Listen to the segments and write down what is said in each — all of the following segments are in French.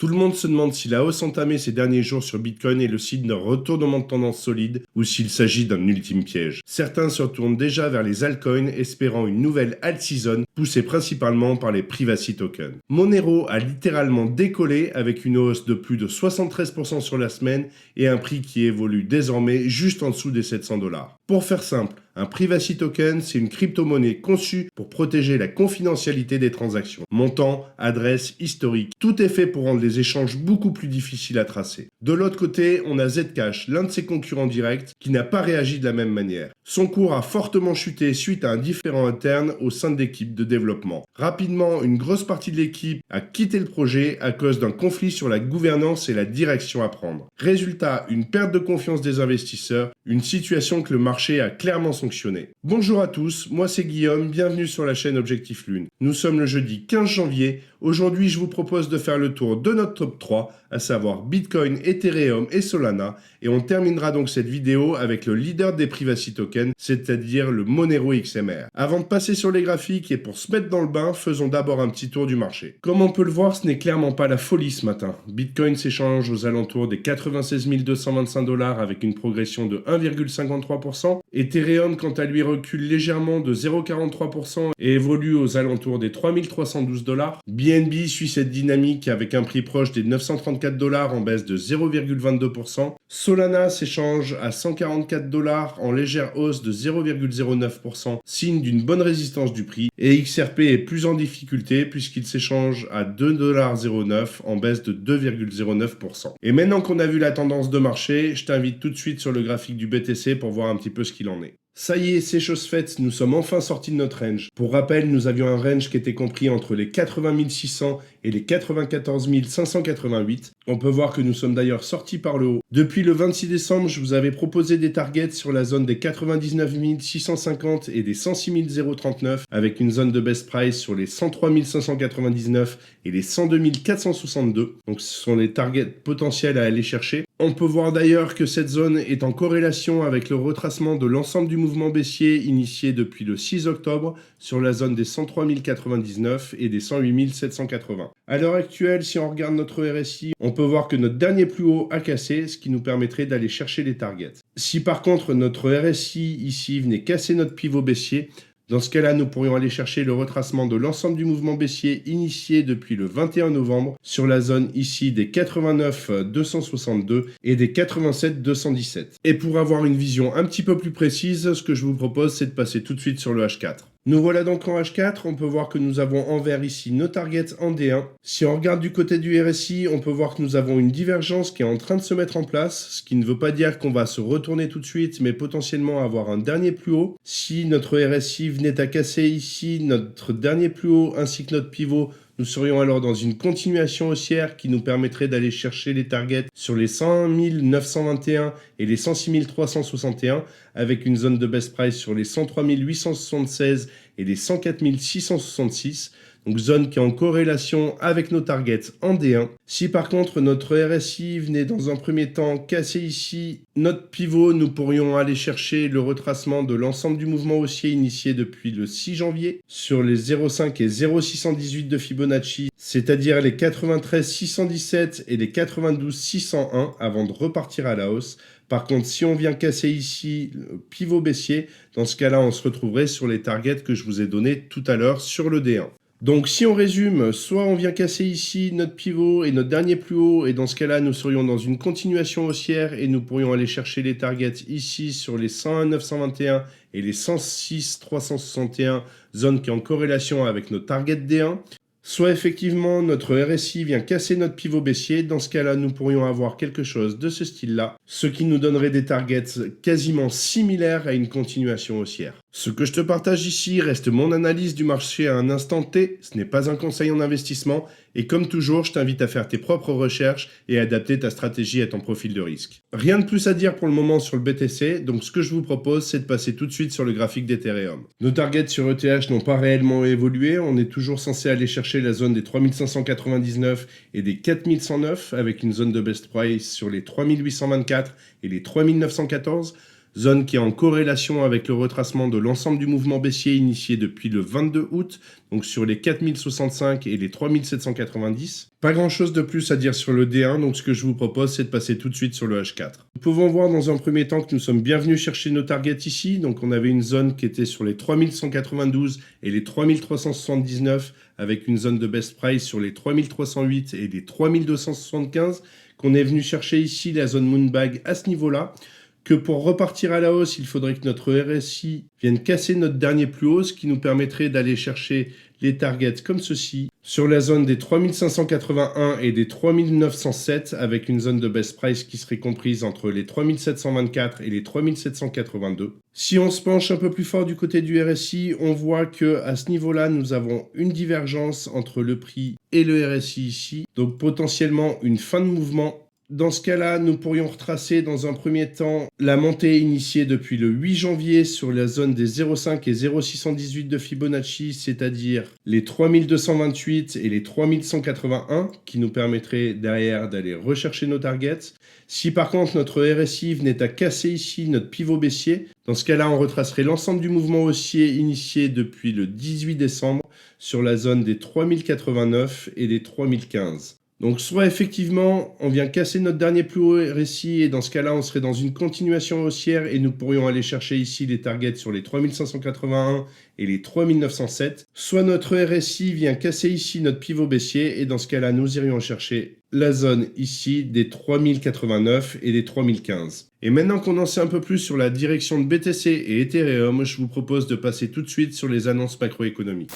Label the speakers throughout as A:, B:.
A: Tout le monde se demande si la hausse entamée ces derniers jours sur Bitcoin est le signe d'un retournement de tendance solide ou s'il s'agit d'un ultime piège. Certains se retournent déjà vers les altcoins espérant une nouvelle alt season poussée principalement par les privacy tokens. Monero a littéralement décollé avec une hausse de plus de 73% sur la semaine et un prix qui évolue désormais juste en dessous des 700 $. Pour faire simple, un privacy token, c'est une crypto-monnaie conçue pour protéger la confidentialité des transactions. Montant, adresse, historique, tout est fait pour rendre les échanges beaucoup plus difficiles à tracer. De l'autre côté, on a Zcash, l'un de ses concurrents directs, qui n'a pas réagi de la même manière. Son cours a fortement chuté suite à un différend interne au sein de l'équipe de développement. Rapidement, une grosse partie de l'équipe a quitté le projet à cause d'un conflit sur la gouvernance et la direction à prendre. Résultat, une perte de confiance des investisseurs, une situation que le marché a clairement sanctionnée. Bonjour à tous, moi c'est Guillaume, bienvenue sur la chaîne Objectif Lune. Nous sommes le jeudi 15 janvier. Aujourd'hui, je vous propose de faire le tour de notre top 3, à savoir Bitcoin, Ethereum et Solana, et on terminera donc cette vidéo avec le leader des privacy tokens, c'est-à-dire le Monero XMR. Avant de passer sur les graphiques et pour se mettre dans le bain, faisons d'abord un petit tour du marché. Comme on peut le voir, ce n'est clairement pas la folie ce matin. Bitcoin s'échange aux alentours des 96 225 $ avec une progression de 1,53%. Ethereum, quant à lui, recule légèrement de 0,43% et évolue aux alentours des 3312 $. BNB suit cette dynamique avec un prix proche des 934 $ en baisse de 0,22%. Solana s'échange à 144 $ en légère hausse de 0,09%, signe d'une bonne résistance du prix. Et XRP est plus en difficulté puisqu'il s'échange à 2,09 $ en baisse de 2,09%. Et maintenant qu'on a vu la tendance de marché, je t'invite tout de suite sur le graphique du BTC pour voir un petit peu ce qu'il en est. Ça y est, c'est chose faite, nous sommes enfin sortis de notre range. Pour rappel, nous avions un range qui était compris entre les 80 600 et les 94 588. On peut voir que nous sommes d'ailleurs sortis par le haut. Depuis le 26 décembre, je vous avais proposé des targets sur la zone des 99 650 et des 106 039 avec une zone de best price sur les 103 599 et les 102 462. Donc ce sont les targets potentiels à aller chercher. On peut voir d'ailleurs que cette zone est en corrélation avec le retracement de l'ensemble du mouvement baissier initié depuis le 6 octobre sur la zone des 103 099 et des 108 780. À l'heure actuelle, si on regarde notre RSI, on peut voir que notre dernier plus haut a cassé, ce qui nous permettrait d'aller chercher les targets. Si par contre notre RSI ici venait casser notre pivot baissier, dans ce cas-là, nous pourrions aller chercher le retracement de l'ensemble du mouvement baissier initié depuis le 21 novembre sur la zone ici des 89 262 et des 87 217. Et pour avoir une vision un petit peu plus précise, ce que je vous propose, c'est de passer tout de suite sur le H4. Nous voilà donc en H4, on peut voir que nous avons en vert ici nos targets en D1. Si on regarde du côté du RSI, on peut voir que nous avons une divergence qui est en train de se mettre en place, ce qui ne veut pas dire qu'on va se retourner tout de suite, mais potentiellement avoir un dernier plus haut. Si notre RSI venait à casser ici notre dernier plus haut ainsi que notre pivot, nous serions alors dans une continuation haussière qui nous permettrait d'aller chercher les targets sur les 100 921 et les 106 361 avec une zone de best price sur les 103 876 et les 104 666. Donc zone qui est en corrélation avec nos targets en D1. Si par contre notre RSI venait dans un premier temps casser ici notre pivot, nous pourrions aller chercher le retracement de l'ensemble du mouvement haussier initié depuis le 6 janvier sur les 0,5 et 0,618 de Fibonacci, c'est-à-dire les 93 617 et les 92 601 avant de repartir à la hausse. Par contre, si on vient casser ici le pivot baissier, dans ce cas-là, on se retrouverait sur les targets que je vous ai donnés tout à l'heure sur le D1. Donc si on résume, soit on vient casser ici notre pivot et notre dernier plus haut, et dans ce cas-là, nous serions dans une continuation haussière et nous pourrions aller chercher les targets ici sur les 101 921 et les 106 361, zone qui est en corrélation avec nos targets D1. Soit effectivement notre RSI vient casser notre pivot baissier, dans ce cas-là nous pourrions avoir quelque chose de ce style-là, ce qui nous donnerait des targets quasiment similaires à une continuation haussière. Ce que je te partage ici reste mon analyse du marché à un instant T, ce n'est pas un conseil en investissement, et comme toujours je t'invite à faire tes propres recherches et à adapter ta stratégie à ton profil de risque. Rien de plus à dire pour le moment sur le BTC, donc ce que je vous propose c'est de passer tout de suite sur le graphique d'Ethereum. Nos targets sur ETH n'ont pas réellement évolué, on est toujours censé aller chercher la zone des 3599 et des 4109 avec une zone de best price sur les 3824 et les 3914. zone qui est en corrélation avec le retracement de l'ensemble du mouvement baissier initié depuis le 22 août, donc sur les 4065 et les 3790. Pas grand chose de plus à dire sur le D1, donc ce que je vous propose c'est de passer tout de suite sur le H4. Nous pouvons voir dans un premier temps que nous sommes bien venus chercher nos targets ici, donc on avait une zone qui était sur les 3192 et les 3379 avec une zone de best price sur les 3308 et les 3275 qu'on est venu chercher ici la zone Moonbag à ce niveau-là. Que pour repartir à la hausse, il faudrait que notre RSI vienne casser notre dernier plus haut, ce qui nous permettrait d'aller chercher les targets comme ceci, sur la zone des 3581 et des 3907, avec une zone de best price qui serait comprise entre les 3724 et les 3782. Si on se penche un peu plus fort du côté du RSI, on voit que à ce niveau-là, nous avons une divergence entre le prix et le RSI ici, donc potentiellement une fin de mouvement. Dans ce cas-là, nous pourrions retracer dans un premier temps la montée initiée depuis le 8 janvier sur la zone des 0,5 et 0,618 de Fibonacci, c'est-à-dire les 3228 et les 3181, qui nous permettraient derrière d'aller rechercher nos targets. Si par contre notre RSI venait à casser ici notre pivot baissier, dans ce cas-là, on retracerait l'ensemble du mouvement haussier initié depuis le 18 décembre sur la zone des 3089 et des 3015. Donc soit effectivement, on vient casser notre dernier plus haut RSI et dans ce cas-là, on serait dans une continuation haussière et nous pourrions aller chercher ici les targets sur les 3581 et les 3907. Soit notre RSI vient casser ici notre pivot baissier et dans ce cas-là, nous irions chercher la zone ici des 3089 et des 3015. Et maintenant qu'on en sait un peu plus sur la direction de BTC et Ethereum, je vous propose de passer tout de suite sur les annonces macroéconomiques.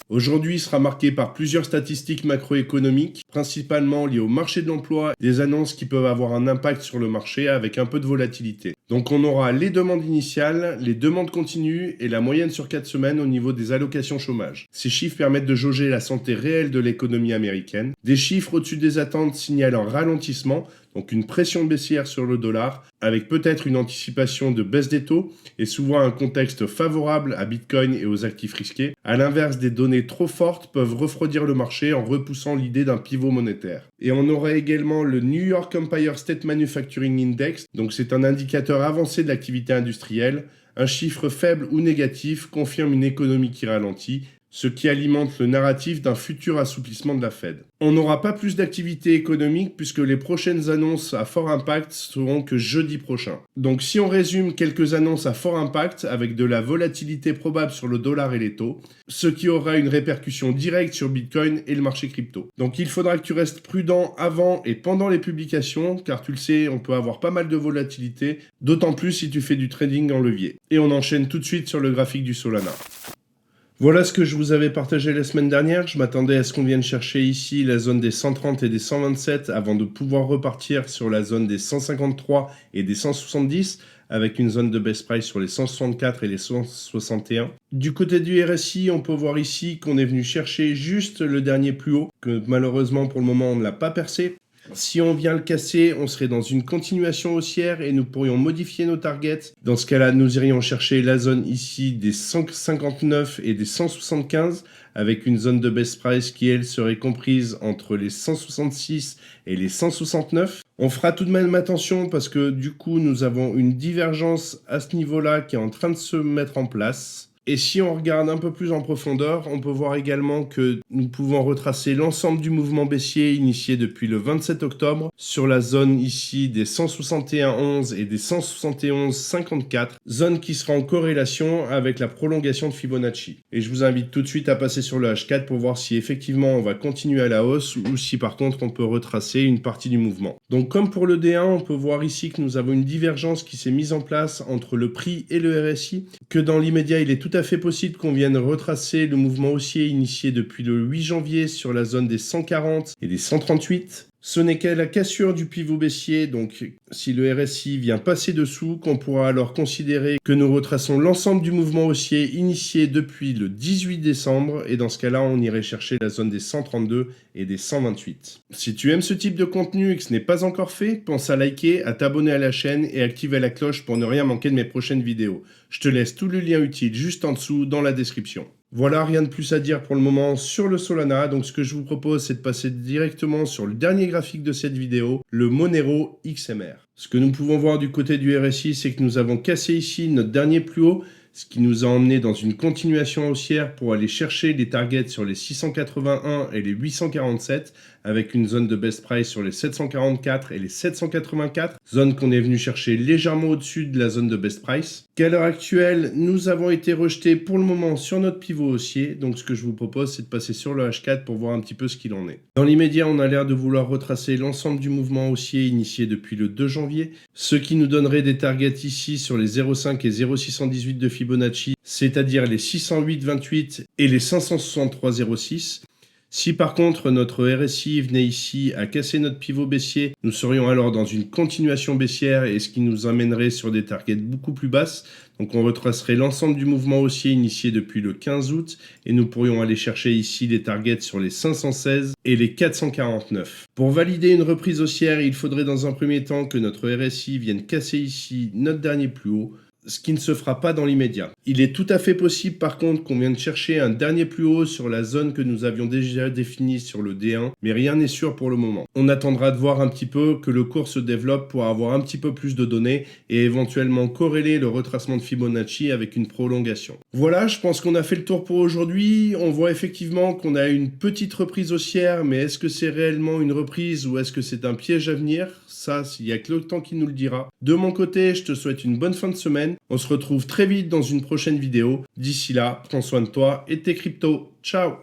A: Aujourd'hui sera marqué par plusieurs statistiques macroéconomiques, principalement liées au marché de l'emploi, des annonces qui peuvent avoir un impact sur le marché avec un peu de volatilité. Donc on aura les demandes initiales, les demandes continues et la moyenne sur 4 semaines au niveau des allocations chômage. Ces chiffres permettent de jauger la santé réelle de l'économie américaine. Des chiffres au-dessus des attentes signalent un ralentissement, donc une pression baissière sur le dollar, avec peut-être une anticipation de baisse des taux et souvent un contexte favorable à Bitcoin et aux actifs risqués. À l'inverse, des données trop fortes peuvent refroidir le marché en repoussant l'idée d'un pivot monétaire. Et on aura également le New York Empire State Manufacturing Index, donc c'est un indicateur avancé de l'activité industrielle. Un chiffre faible ou négatif confirme une économie qui ralentit, ce qui alimente le narratif d'un futur assouplissement de la Fed. On n'aura pas plus d'activité économique puisque les prochaines annonces à fort impact seront que jeudi prochain. Donc si on résume quelques annonces à fort impact avec de la volatilité probable sur le dollar et les taux, ce qui aura une répercussion directe sur Bitcoin et le marché crypto. Donc il faudra que tu restes prudent avant et pendant les publications car tu le sais, on peut avoir pas mal de volatilité, d'autant plus si tu fais du trading en levier. Et on enchaîne tout de suite sur le graphique du Solana. Voilà ce que je vous avais partagé la semaine dernière. Je m'attendais à ce qu'on vienne chercher ici la zone des 130 et des 127 avant de pouvoir repartir sur la zone des 153 et des 170 avec une zone de best price sur les 164 et les 161. Du côté du RSI, on peut voir ici qu'on est venu chercher juste le dernier plus haut, que malheureusement pour le moment on ne l'a pas percé. Si on vient le casser, on serait dans une continuation haussière et nous pourrions modifier nos targets. Dans ce cas-là, nous irions chercher la zone ici des 159 et des 175 avec une zone de best price qui, elle, serait comprise entre les 166 et les 169. On fera tout de même attention parce que du coup, nous avons une divergence à ce niveau-là qui est en train de se mettre en place. Et si on regarde un peu plus en profondeur, on peut voir également que nous pouvons retracer l'ensemble du mouvement baissier initié depuis le 27 octobre sur la zone ici des 161,11 et des 171,54, zone qui sera en corrélation avec la prolongation de Fibonacci. Et je vous invite tout de suite à passer sur le H4 pour voir si effectivement on va continuer à la hausse ou si par contre on peut retracer une partie du mouvement. Donc comme pour le D1, on peut voir ici que nous avons une divergence qui s'est mise en place entre le prix et le RSI, que dans l'immédiat il est tout à fait possible qu'on vienne retracer le mouvement haussier initié depuis le 8 janvier sur la zone des 140 et des 138. Ce n'est qu'à la cassure du pivot baissier, donc si le RSI vient passer dessous, qu'on pourra alors considérer que nous retraçons l'ensemble du mouvement haussier initié depuis le 18 décembre, et dans ce cas-là, on irait chercher la zone des 132 et des 128. Si tu aimes ce type de contenu et que ce n'est pas encore fait, pense à liker, à t'abonner à la chaîne et activer la cloche pour ne rien manquer de mes prochaines vidéos. Je te laisse tous les liens utiles juste en dessous dans la description. Voilà, rien de plus à dire pour le moment sur le Solana. Donc ce que je vous propose, c'est de passer directement sur le dernier graphique de cette vidéo, le Monero XMR. Ce que nous pouvons voir du côté du RSI, c'est que nous avons cassé ici notre dernier plus haut, ce qui nous a emmené dans une continuation haussière pour aller chercher les targets sur les 681 et les 847, avec une zone de best price sur les 744 et les 784, zone qu'on est venu chercher légèrement au-dessus de la zone de best price. Qu'à l'heure actuelle, nous avons été rejetés pour le moment sur notre pivot haussier, donc ce que je vous propose, c'est de passer sur le H4 pour voir un petit peu ce qu'il en est. Dans l'immédiat, on a l'air de vouloir retracer l'ensemble du mouvement haussier initié depuis le 2 janvier, ce qui nous donnerait des targets ici sur les 0,5 et 0,618 de Fibonacci, c'est-à-dire les 608,28 et les 563,06. Si par contre notre RSI venait ici à casser notre pivot baissier, nous serions alors dans une continuation baissière et ce qui nous amènerait sur des targets beaucoup plus basses. Donc on retracerait l'ensemble du mouvement haussier initié depuis le 15 août et nous pourrions aller chercher ici les targets sur les 516 et les 449. Pour valider une reprise haussière, il faudrait dans un premier temps que notre RSI vienne casser ici notre dernier plus haut, ce qui ne se fera pas dans l'immédiat. Il est tout à fait possible par contre qu'on vienne chercher un dernier plus haut sur la zone que nous avions déjà définie sur le D1, mais rien n'est sûr pour le moment. On attendra de voir un petit peu que le cours se développe pour avoir un petit peu plus de données et éventuellement corréler le retracement de Fibonacci avec une prolongation. Voilà, je pense qu'on a fait le tour pour aujourd'hui. On voit effectivement qu'on a une petite reprise haussière, mais est-ce que c'est réellement une reprise ou est-ce que c'est un piège à venir? Ça, il n'y a que le temps qui nous le dira. De mon côté, je te souhaite une bonne fin de semaine. On se retrouve très vite dans une prochaine vidéo. D'ici là, prends soin de toi et de tes cryptos. Ciao!